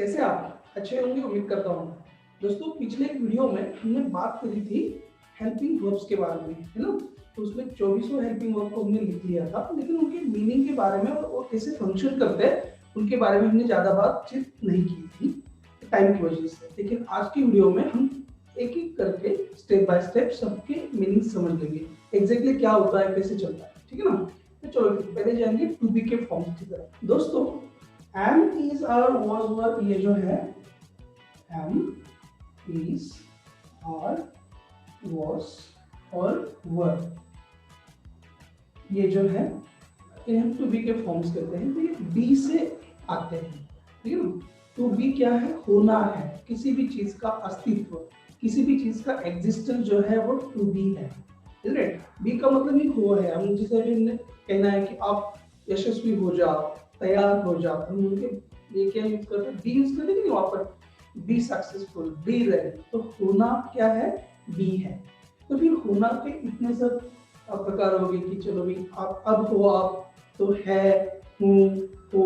कैसे आप अच्छे होंगे उम्मीद करता हूँ। दोस्तों पिछले एक वीडियो में हमने बात करी थी हेल्पिंग वर्ब्स के बारे में, है ना। तो उसमें 2400 हेल्पिंग वर्ब को हमने लिख लिया था, लेकिन उनके मीनिंग के बारे में और वो कैसे फंक्शन करते हैं उनके बारे में हमने ज़्यादा बातचीत नहीं की थी टाइम की वजह से। लेकिन आज की वीडियो में हम एक एक करके स्टेप बाय स्टेप सबके मीनिंग समझ लेंगे, एग्जैक्टली क्या होता है, कैसे चलता है, ठीक है ना। तो चलो पहले जाएंगे टू बी के फॉर्म की तरफ। दोस्तों एम इज और वॉज वर्ब, ये जो है एम इज और वॉज और वर्ब, ये जो है हम टू बी के फॉर्म्स कहते हैं। तो ये बी से आते हैं, ठीक है ना। टू बी क्या है? होना है, किसी भी चीज का अस्तित्व, किसी भी चीज का एग्जिस्टेंस जो है वो टू बी है, राइट। बी का मतलब ही हो है। हम जिसे भी कहना है कि आप यशस्वी हो जाओ, तैयार हो जाओ, हम उनके ये क्या यूज करते हैं? बी यूज करते हैं कि वहां पर बी सक्सेसफुल, बी रेडी। तो होना क्या है? बी है। तो फिर होना के इतने सब प्रकार हो गए कि चलो भाई आप अब हो, आप तो है, हूँ, हो,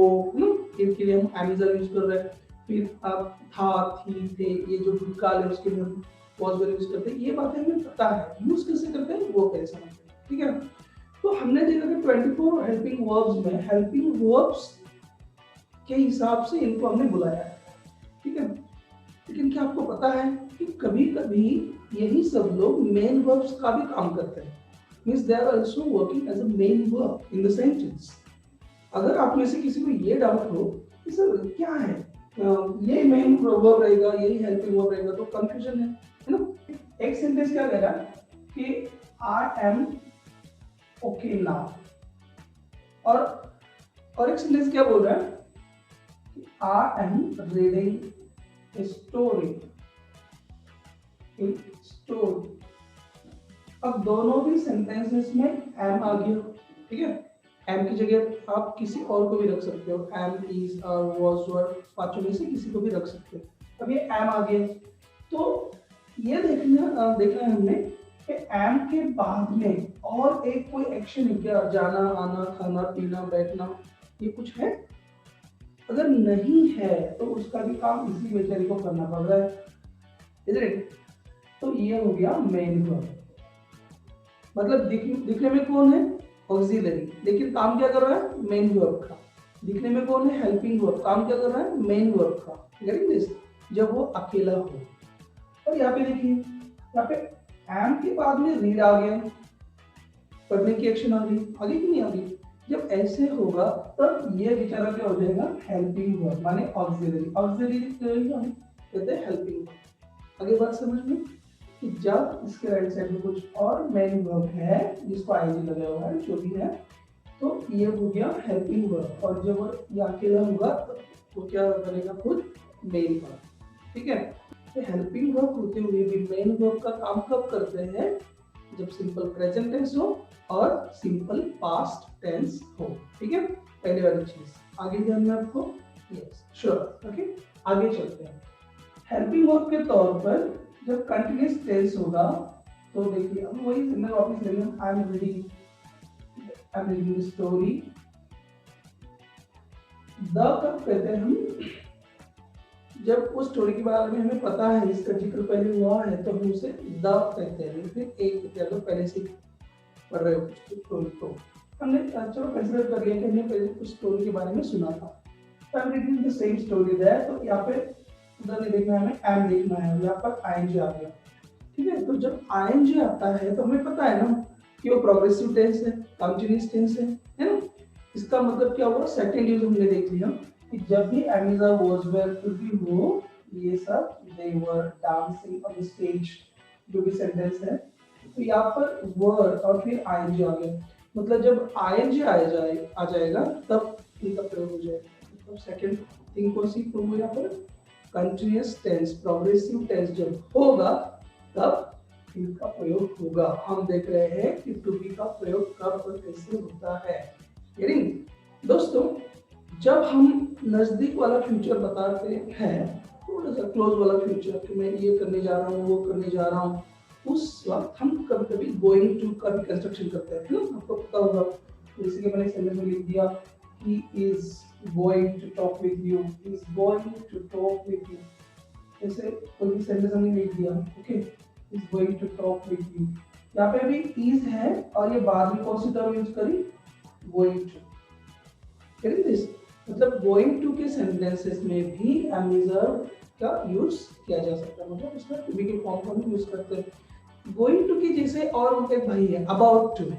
इनके लिए हम एमिजर यूज कर रहे हैं। फिर आप था, थी, थे, ये जो भूतकाल है उसके लिए हम वॉज वर्ब यूज करते हैं। ये बातें हमें पता है, यूज कैसे करते हैं वो पहले समझते हैं, ठीक है। तो हमने देखा कि 24 हेल्पिंग वर्ब्स में हेल्पिंग वर्ब्स के हिसाब से इनको हमने बुलाया है, ठीक है। लेकिन क्या आपको पता है कि कभी कभी यही सब लोग मेन वर्ब्स का भी काम करते हैं, means they are also working as a main verb in the sentence. अगर आप में से किसी को ये डाउट हो कि सर क्या है, ये मेन वर्ब रहेगा, यही हेल्पिंग वर्ब रहेगा, तो कंफ्यूजन है ना। एक सेंटेंस क्या कह रहा है कि आई एम ओके नाउ, और एक सेंटेंस क्या बोल रहा है कि आई एम रीडिंग स्टोरी। अब दोनों भी सेंटेंसेस में एम आ गया, ठीक है। एम की जगह आप किसी और को भी रख सकते हो, एम, इज और वाज वर, पांचों में से किसी को भी रख सकते हो। अब ये एम आ गया, तो ये देखना है हमने कि एम के बाद में और एक कोई एक्शन है क्या? जाना, आना, खाना, पीना, बैठना, ये कुछ है? अगर नहीं है तो उसका भी काम इसी बेचारे को करना पड़ रहा है, इधर। तो ये हो गया मेन वर्ब। मतलब दिखने में कौन है? ऑक्सिलरी, लेकिन काम क्या कर रहा है? मेन वर्ब का। दिखने में कौन है? हेल्पिंग वर्ब, काम क्या कर रहा है? मेन वर्ब का। Getting this? जब वो अकेला हो। और यहाँ पे देखिए, यहाँ पे एम के बाद में रीड आ गया, पढ़ने की एक्शन आ गई, आगे की नहीं आ गई। जब ऐसे होगा तब ये बेचारा क्या हो जाएगा? हेल्पिंग वर्ब, माने ऑक्सिलरी। ऑक्सिलरी कहते हैं हेल्पिंग वर्ब। आगे बात समझ में कि जब इसके राइट साइड में कुछ और मेन वर्ब है जिसको आईजी लगा हुआ है, जो भी है, तो ये हो गया हेल्पिंग वर्ब। और जब ये अकेला होगा तो क्या बनेगा? खुद मेन वर्ब, ठीक है। तो हेल्पिंग वर्ब होते हुए भी मेन वर्ब का काम कब करते हैं? जब सिंपल प्रेजेंट टेंस हो और सिंपल पास्ट टेंस हो, ठीक है। पहले वाली चीज आगे ध्यान में आपको, यस श्योर, ओके। आगे चलते हैं। हेल्पिंग वर्ब के तौर पर जब कंटिन्यूअस टेंस होगा तो देखिए, अब वही सिंगल वापस ले लें, I am reading story. The कब कहते हैं हम? जब उस स्टोरी के बारे में हमें पता है, इसका जिक्र पहले हुआ है, तो हम उसे द कहते हैं। फिर एक कहते हैं, तो पहले से पढ़ रहे हो स्टोरी को, हमने चलो कंसिडर कर लिया कि हमने पहले कुछ स्टोरी के बारे में सुना था, तो I am reading the same story that. तो यहाँ पे उधर नहीं देखना है, हमें एम देखना है, यहाँ पर आईएनजी आ गया, ठीक है। तो जब आईएनजी आता है तो हमें पता है ना कि वो प्रोग्रेसिव टेंस है, कंटीन्यूअस टेंस है ना। इसका मतलब क्या हुआ? सेकंड यूज हमने देख लिया कि जब भी एमिजा वाज वेयर कुड बी हो, ये सब they were dancing on the stage, जो भी सेंटेंस है, तो यहाँ पर वर और फिर आईएनजी आ गया। मतलब जब आईएनजी आ जाएगा तब इनका प्रयोग हो जाएगा। तो सेकंड थिंग कौन सी प्रयोग यहाँ पर? कंटीन्यूअस टेंस, प्रोग्रेसिव टेंस जब होगा तब इनका प्रयोग होगा। हम देख रहे हैं कि टू बी का प्रयोग कब और कैसे होता है। दोस्तों जब हम नजदीक वाला फ्यूचर बताते हैं, थोड़ा सा क्लोज वाला फ्यूचर कि मैं ये करने जा रहा हूँ, वो करने जा रहा हूँ, उस वक्त हम कभी कभी गोइंग टू का भी कंस्ट्रक्शन करते हैं ना। आपको पता होगा, जैसे कि मैंने सेंटेंस में लिख दिया he is going to talk with you, he is going to talk with you। जैसे कोई भी सेंटेंस हमने लिख दिया, okay, is going to talk with you, यहाँ पे भी is है और ये बाद में कौन सी टर्म यूज करी, going to। getting this? मतलब going to के सेंटेंसेस में भी am is verb का यूज किया जा सकता है, मतलब इसमें to be के फॉर्म को हम यूज करते हैं। going to की जैसे और उनका एक भाई है about to,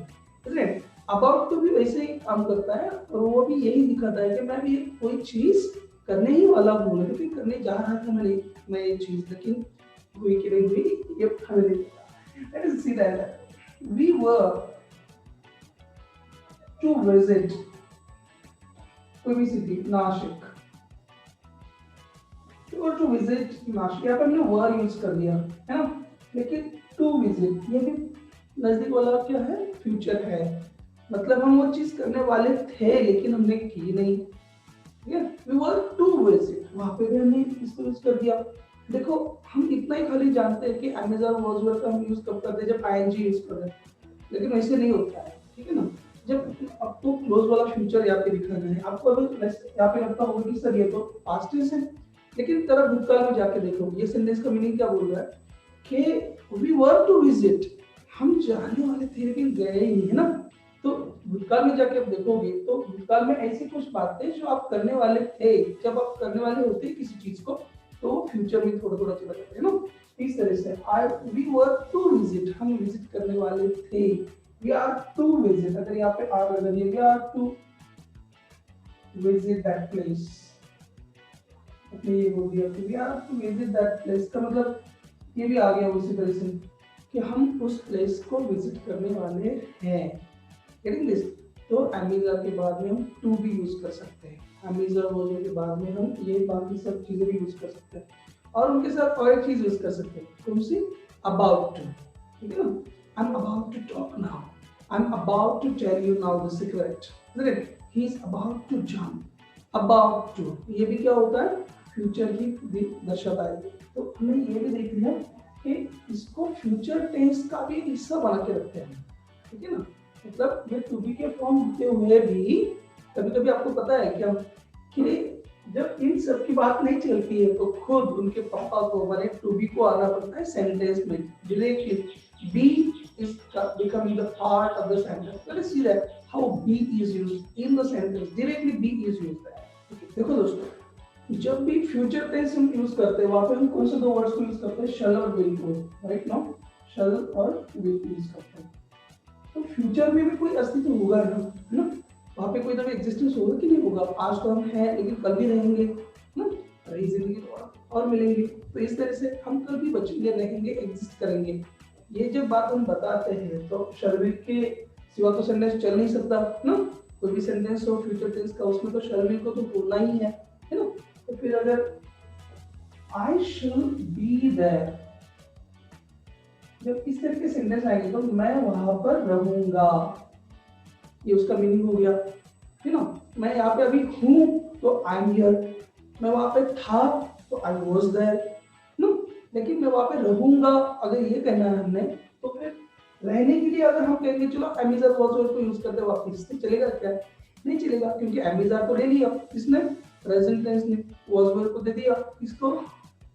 right? About to भी वैसे ही काम करता है और वो भी यही दिखाता है कि मैं भी कोई चीज करने ही वाला हूँ, लेकिन करने जा रहा था मैं ये चीज, लेकिन हुई कि नहीं हुई ये हमें नहीं पता। Let's see that we were to visit कोई भी city, Nashik, to visit Nashik, यहाँ पे हमने वर यूज कर दिया है ना, लेकिन टू विजिट ये भी नजदीक वाला क्या है, फ्यूचर है, मतलब हम वो चीज करने वाले थे लेकिन हमने की नहीं, ठीक है। वी वर टू विजिट, वहां पे भी हमने इसको यूज कर दिया। देखो हम इतना ही खाली जानते हैं कि अमेज़न वाज वर्ड का हम यूज कब करते हैं, जब आईएनजी यूज करते हैं, लेकिन वैसे नहीं होता है, ठीक है ना। जब आपको क्लोज वाला फ्यूचर यहाँ पे दिखा गया है, आपको अगर यहाँ पे लगता होगा कि सर ये तो पास्ट टेंस है, लेकिन तरह भूतकाल में जाके देखो ये सेंटेंस का मीनिंग क्या बोल रहा है कि वी वर टू विजिट, हम जाने वाले थे लेकिन गए ही नहीं, है ना। तो भूतकाल में जाके आप देखोगे तो भूतकाल में ऐसी कुछ बातें जो आप करने वाले थे, जब आप करने वाले होते किसी चीज को, तो फ्यूचर में थोड़ा थोड़ा चला जाता है ना। इस तरह से वी वर टू विजिट, हम विजिट करने वाले थे, वी आर टू विजिट, अगर यहाँ पे आर लगा दिया, we are to visit that place, अपने ये बोल दिया we are to visit that place का मतलब ये भी आ गया उसी तरह से कि हम उस प्लेस को विजिट करने वाले हैं। Getting this? तो अमेज़न के बाद में हम टू भी यूज कर सकते हैं, अमेज़न वर्जन के बाद में हम ये बाकी सब चीजें भी यूज कर सकते हैं, और उनके साथ और एक चीज यूज कर सकते हैं, कौन सी? अबाउट टू, ठीक है ना। I am about to talk now, I am about to tell you now the secret, right? He is about to jump, about to ये भी क्या होता है, फ्यूचर की दर्शाता है। तो हमने ये भी देख लिया कि इसको फ्यूचर टेंस का भी हिस्सा बना के रखते हैं, ठीक है ना। मतलब ये टू बी के फॉर्म होते हुए भी कभी कभी आपको पता है क्या कि जब इन सब की बात नहीं चलती है तो खुद उनके पापा को माने टू बी को आना पड़ता है सेंटेंस में directly, be is becoming the part of the sentence. Let's see that how be is used in the sentence, directly be is used. देखो दोस्तों, जब भी फ्यूचर टेंस हम यूज करते हैं वहां पे हम कौन से दो वर्ड्स को यूज करते हैं, शैल और विल को, राइट नाउ शैल और विल यूज करते हैं। तो फ्यूचर में भी कोई अस्तित्व होगा ना, है ना, वहाँ पे कोई तो एग्जिस्टेंस होगा कि नहीं होगा। आज तो हम हैं लेकिन कल भी रहेंगे ना, रही जिंदगी तो और मिलेंगे, तो इस तरह से हम कल भी बचेंगे, रहेंगे, एग्जिस्ट करेंगे। ये जब बात हम बताते हैं तो शर्विल के सिवा तो सेंटेंस चल नहीं सकता ना, कोई भी सेंटेंस हो फ्यूचर टेंस का उसमें तो शर्विल को तो बोलना ही है ना। तो फिर अगर आई शैल बी देयर, जब इस तरह के सेंटेंस आएंगे तो मैं वहां पर रहूंगा, ये उसका मीनिंग हो गया, है ना। मैं यहाँ पे अभी हूँ तो आई एम हियर, मैं वहां पे था तो आई वाज देयर ना, लेकिन मैं वहां पे रहूंगा अगर ये कहना है हमने, तो फिर रहने के लिए अगर हम कहेंगे चलो अमेज़न वाज वर्ड को यूज करते हैं वापस, तो चलेगा क्या? नहीं चलेगा, क्योंकि अमेज़न तो ले लिया किसने, प्रेजेंट टेंस ने, वाज वर्ड को दे दिया, इसको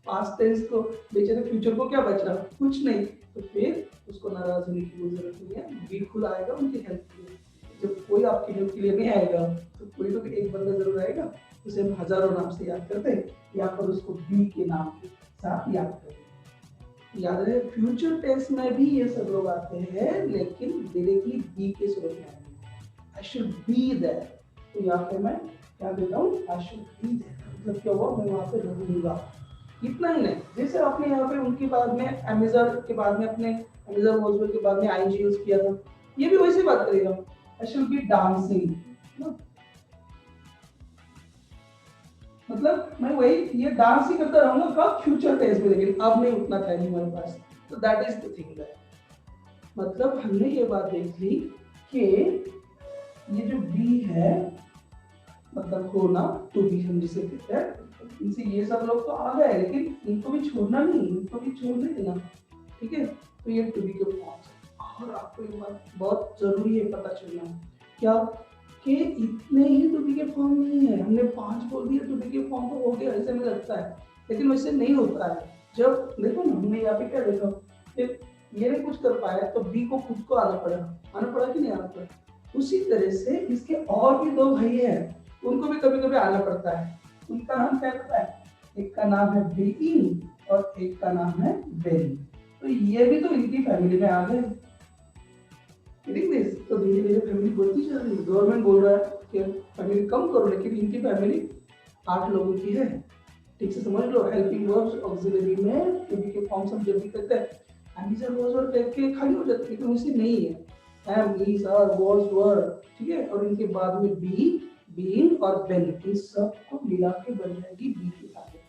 पास्ट टेंस को, बेचारे फ्यूचर को क्या बचा, कुछ नहीं। तो फिर उसको नाराज होने की कोई जरूरत नहीं है, बी खुद आएगा उनकी हेल्प के लिए। जब कोई आपकी हेल्प के लिए नहीं आएगा तो कोई तो एक बंदा जरूर आएगा, उसे हम हजारों नाम से याद करते हैं, या पर उसको बी के नाम के साथ याद करते हैं। याद रहे फ्यूचर टेंस में भी ये सब लोग आते हैं, लेकिन डायरेक्टली बी के सूरत में आएंगे। आई शुड बी देयर, तो यहाँ पे मैं क्या देता हूँ, आई शुड बी देयर, मतलब क्या हुआ, मैं वहां पे रहूंगा। इतना ही नहीं, जैसे आपने यहाँ पे उनके बाद में अमेज़न के बाद में अपने अमेज़न वाज वर्ड के बाद में आईएनजी यूज किया था, ये भी वैसे बात करेगा, आई शुड बी डांसिंग, मतलब मैं वही ये डांस ही करता रहूंगा कब, फ्यूचर टेंस में, लेकिन अब नहीं उतना टाइम हमारे पास। तो that is the thing that, मतलब हमने ये बात देख ली कि ये जो बी है मतलब होना, टू बी हम जिसे कहते हैं, इनसे ये सब लोग तो आ गए, लेकिन इनको भी छोड़ना नहीं, इनको भी छोड़ नहीं देना, ठीक है। तो ये टू बी के फॉर्म्स है। और आपको ये बात बहुत जरूरी है पता चलना, क्या कि इतने ही टू बी के फॉर्म नहीं है, हमने 5 बोल दिया टू बी के फॉर्म तो हो गया ऐसे में लगता है, लेकिन वैसे नहीं होता है। जब देखो ना हमने यहाँ पे क्या देखा कि ये नहीं कुछ कर पाया तो बी को खुद को आना पड़ा कि नहीं आना पड़ा। उसी तरह से इसके और भी 2 भाई हैं, उनको भी कभी कभी आना पड़ता है। उनका नाम क्या पता है, एक का नाम है बीइंग और एक का नाम है बेइंग। तो ये भी तो इनकी फैमिली में आ गए। तो धीरे धीरे फैमिली बढ़ती जा रही है। गवर्नमेंट बोल रहा है कि फैमिली कम करो, लेकिन इनकी फैमिली 8 लोगों की है। ठीक से समझ लो, हेल्पिंग वर्ब्स ऑक्सिलरी में टू बी के फॉर्म्स हम जब भी करते हैं am is are was were टेक के खाली हो जाते हैं, लेकिन वैसे नहीं है। Am is are was were, ठीक है, और इनके बाद में बी, बीइंग और बेन, इन सब को मिला के बन जाएगी बी की फैमिली।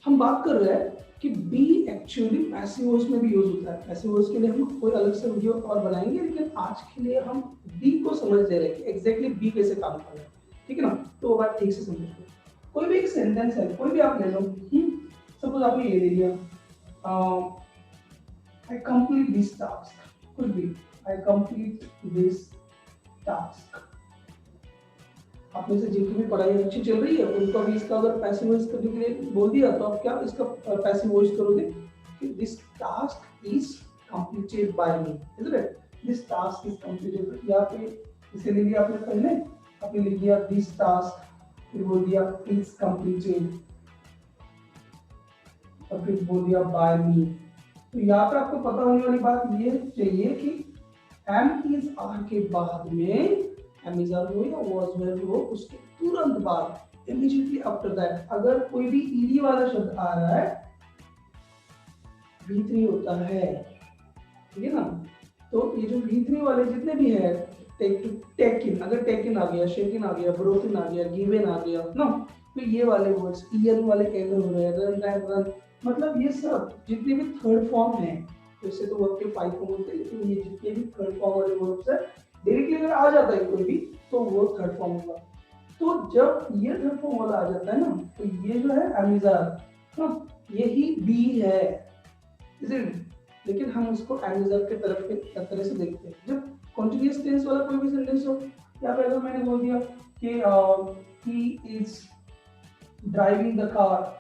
हम बात कर रहे हैं कि बी एक्चुअली पैसिव वॉइस में भी यूज होता है। पैसिव वॉइस के लिए हम कोई अलग से वीडियो और बनाएंगे, लेकिन आज के लिए हम बी को समझ ले रहे हैं कि एग्जैक्टली बी कैसे काम कर रहा है, ठीक है ना। तो वो बात ठीक से समझ लो। कोई भी एक सेंटेंस है, कोई भी आप ले लो, सपोज आपने ये ले लिया, आई कंप्लीट दिस टास्क, कुछ भी, आई कंप्लीट दिस टास्क। आप में से जिनकी भी पढ़ाई अच्छी चल रही है उनको भी इसका अगर पैसिव वॉइस करने के लिए बोल दिया तो आप क्या इसका पैसिव वॉइस करोगे कि this task is completed by me, is it, this task is completed. यहाँ पे इसे ले लिया आपने, पहले आपने लिख दिया दिस टास्क, फिर बोल दिया इज कंप्लीटेड और फिर बोल दिया बाय मी। तो यहाँ पे आपको पता होने वाली बात ये चाहिए कि एम इज आर के बाद में एम इज आर हो या वाज वेयर हो, उसके तुरंत बाद इमीडिएटली आफ्टर दैट अगर कोई भी ईडी वाला शब्द आ रहा है V3 होता है, ठीक है ना। तो ये जो V3 वाले जितने भी है, टेकिन, अगर टेकिन आ गया, शेकिन आ गया, ब्रोकन आ गया, गिवन आ गया ना, तो ये वाले वर्ड्स ईएन वाले कैसे हो रहे हैं, रन, मतलब ये सब जितने भी थर्ड फॉर्म है, वैसे तो वर्ब के 5 फॉर्म होते हैं, लेकिन ये जितने भी थर्ड फॉर्म वाले वर्ब्स है डायरेक्टली अगर आ जाता है कोई भी तो वो थर्ड फॉर्म होगा। तो जब ये थर्ड फॉर्म वाला आ जाता है ना, तो ये जो है एमिजार ना, यही बी है, लेकिन हम उसको एमिजार के तरह से देखते हैं। जब कॉन्टिन्यूअस टेंस वाला कोई भी सेंटेंस हो, यहाँ पे अगर मैंने बोल दिया कि he is driving the car,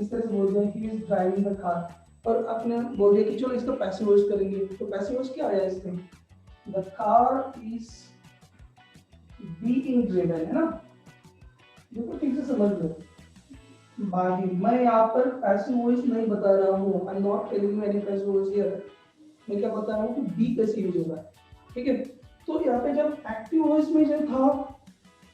इस तरह से बोल दिया he is driving the car, और आपने बोल दिया कि चलो इसका पैसिव वॉइस करेंगे, तो पैसिव वॉइस क्या आया इसमें, the car is being driven, है ना। देखो ठीक से समझ लो, बाकी मैं यहाँ पर पैसिव वॉइस नहीं बता रहा हूँ, I am not telling any passive voice here. मैं क्या बता रहा हूँ कि बी कैसे यूज होगा, ठीक है। तो यहाँ पे जब एक्टिव वॉइस में जो था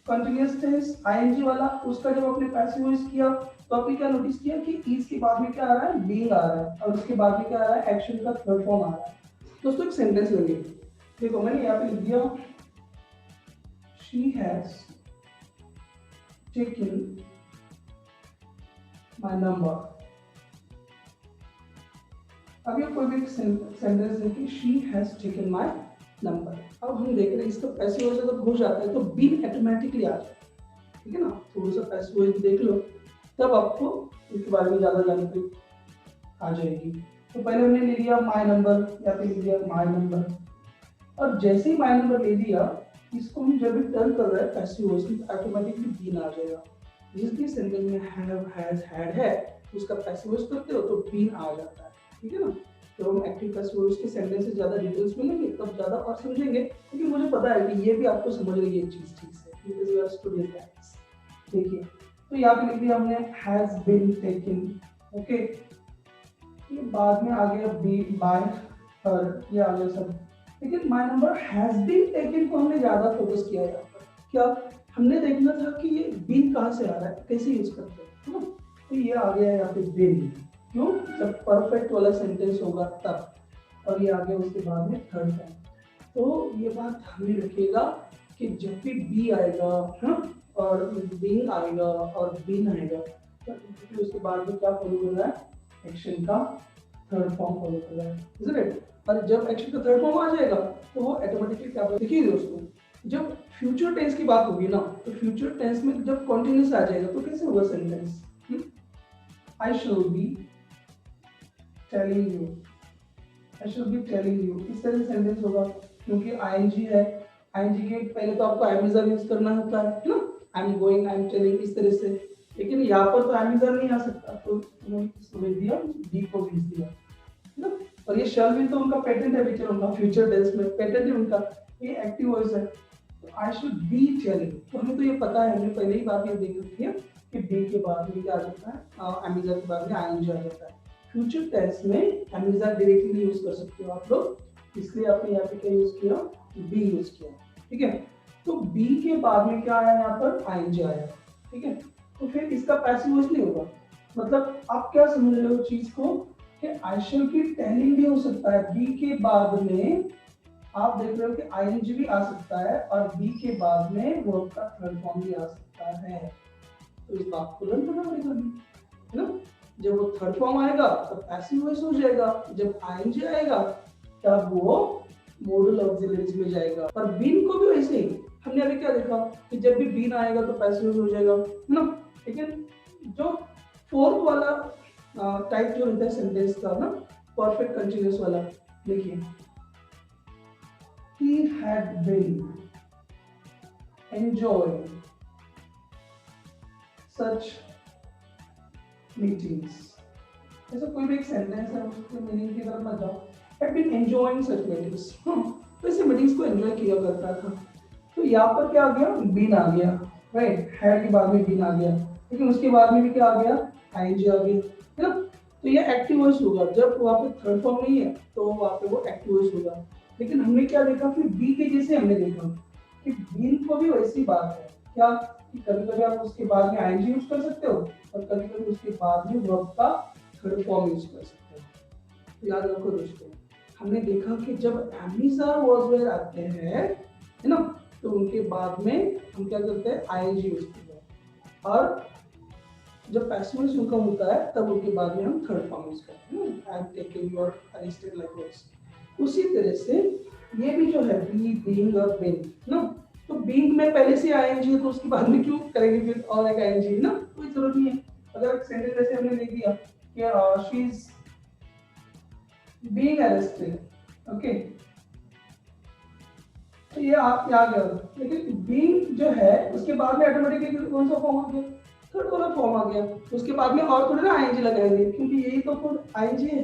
कंटीन्यूअस टेंस आईएनजी वाला, उसका जब आपने पैसिव वॉइस किया तो आपने क्या नोटिस किया कि इज के बाद में क्या आ रहा है, बीइंग आ रहा है, और उसके बाद में क्या आ रहा है, एक्शन का थर्ड फॉर्म आ रहा है। दोस्तों एक सेंटेंस लेंगे, देखो मैंने यहाँ पे लिख दिया she has taken my number. अभी कोई भी सेंटेंस है कि she has taken my number, अब हम देख रहे हैं इसका पैसिव वॉइस जब हो जाता है तो बीन ऑटोमेटिकली आ जाता है, ठीक है ना। थोड़ा सा पैसिव वॉइस देख लो तब आपको इसके बारे में ज्यादा जानकारी आ जाएगी। तो पहले हमने ले लिया माय नंबर, या फिर ले लिया माय नंबर, और जैसे ही माय नंबर ले लिया, इसको हम जब भी टर्न कर रहे हैं पैसिव वॉइस में ऑटोमेटिकली बीन आ जाएगा। जिस भी सेंटेंस में हैव, हैज, हैड है उसका पैसिव वॉइस करते हो तो बीन आ जाता है, ठीक है ना। तो हम एक्टिव पैसिव वॉइस के सेंटेंस से ज्यादा डिटेल्स में लेंगे तब ज्यादा और समझेंगे, क्योंकि मुझे पता है कि ये भी आपको समझ रही है चीज ठीक से, because you are studding that. देखिए तो यहाँ पे लिख दिया हमने हैज बीन टेकन, ओके। ये बाद में आ गया बी बाय हर, ये आ गया सब, लेकिन my number has been taken को हमने ज्यादा फोकस किया यहाँ पर। क्या हमने देखना था कि ये बीन कहाँ से आ रहा है, कैसे यूज करते हैं, है ना। तो ये आ गया यहाँ पे बीन, क्यों, जब परफेक्ट वाला सेंटेंस होगा तब, और ये आ गया उसके बाद में थर्ड फॉर्म। तो ये बात हमें रखिएगा कि जब भी बी आएगा, हाँ, और बीइंग आएगा और बीन आएगा, तो उसके बाद में क्या फॉलो कर रहा है, एक्शन का थर्ड फॉर्म फॉलो कर रहा है, इज इट। और जब एक्शन का थर्ड फॉर्म आ जाएगा तो वो ऑटोमेटिकली क्या, देखिए दोस्तों, जब फ्यूचर टेंस की बात होगी ना, तो फ्यूचर टेंस में जब कॉन्टिन्यूस आ जाएगा तो कैसे होगा sentence, I shall be telling you, I shall be telling you, इस तरह से सेंटेंस होगा। क्योंकि आईएनजी है, आईएनजी के पहले तो आपको अमेज़न यूज करना होता है ना, I am going, I am telling, इस तरह से। लेकिन यहाँ पर तो अमेज़न नहीं आ सकता, तो उन्होंने किसको भेज दिया, बी को भेज दिया, है ना। और ये शैल भी तो उनका पेटेंट है, पिक्चर उनका फ्यूचर टेंस में पेटेंट है उनका, ये एक्टिव वॉइस है। तो आई शुड बी टेलिंग, तो हमें तो ये पता है, हमने पहले ही बात ये देख रखी है कि बी के बाद में क्या आ जाता है, अमेज़न के बाद में आईएनजी आ जाता है। फ्यूचर टेंस में अमेज़न डायरेक्टली यूज कर सकते हो आप लोग, इसलिए आपने यहाँ पे क्या यूज किया, बी यूज किया, ठीक है। तो बी के बाद में क्या आया, यहाँ पर आईएनजी आया, ठीक है। तो फिर इसका पैसिव वॉइस नहीं होगा, मतलब आप क्या समझ रहे हो चीज को कि आई शैल की टेलिंग भी हो सकता है, बी के बाद में आप देख रहे हो कि आईएनजी भी आ सकता है, और बी के बाद में वर्ब का थर्ड फॉर्म भी आ सकता है। तो इस बात को लर्न करना पड़ेगा, है ना। जब वो थर्ड फॉर्म आएगा तब पैसिव वॉइस हो जाएगा, जब आईएनजी आएगा तब वो मॉडल ऑक्सिलरीज में जाएगा। और बीन को भी वैसे ही, हमने अभी क्या देखा कि जब भी बीन आएगा तो पैसिव वॉइस हो जाएगा, है ना। लेकिन जो फोर्थ वाला टाइप जो रहता है सेंटेंस का ना, परफेक्ट कंटीन्यूअस वाला, देखिए, he had been enjoying such meetings, ऐसा कोई भी एक सेंटेंस है, उसके मीनिंग की तरफ मत जाओ, had been enjoying such meetings, तो ऐसे मीटिंग्स को एंजॉय किया करता था। तो यहाँ पर क्या आ गया, बीन आ गया, राइट, हैड के बाद में बीन आ गया, लेकिन उसके बाद में भी क्या आ गया, आईएनजी आ गया, है ना। तो ये एक्टिव वॉइस होगा, जब वहाँ पे थर्ड फॉर्म नहीं है तो वहाँ पे वो एक्टिव वॉइस होगा। लेकिन हमने क्या देखा, फिर बी के जैसे हमने देखा कि बीन को भी वैसी बात है, क्या कि कभी कभी आप उसके बाद में आईएनजी यूज कर सकते हो, और कभी कभी उसके बाद में वर्ब का थर्ड फॉर्म यूज कर सकते हो। तो याद रखो दोस्तों, हमने देखा कि जब एमिज़ा वर्ड्स आते हैं, है ना, तो उनके बाद में हम क्या करते हैं, आईएनजी यूज करते हैं, और जब पैसिव वॉइस उनका होता है तब उनके बाद में हम थर्ड फॉर्म यूज करते हैं, I am taking your arrested like this. उसी तरह से ये भी जो है बी, बीइंग और बीइंग ना, तो बीइंग में पहले से आईएनजी है तो उसके बाद में क्यों करेंगे फिर और एक आईएनजी ना, कोई जरूरत नहीं है। अगर सेंटेंस जैसे हमने लिख दिया कि she is being arrested, okay, तो ये आप क्या गया, लेकिन बीइंग जो है उसके बाद में ऑटोमेटिकली कौन सा फॉर्म आ गया, थर्ड वाला फॉर्म आ गया, उसके बाद में और थोड़ा ना आईएनजी लगाएंगे, क्योंकि यही तो खुद आईएनजी है,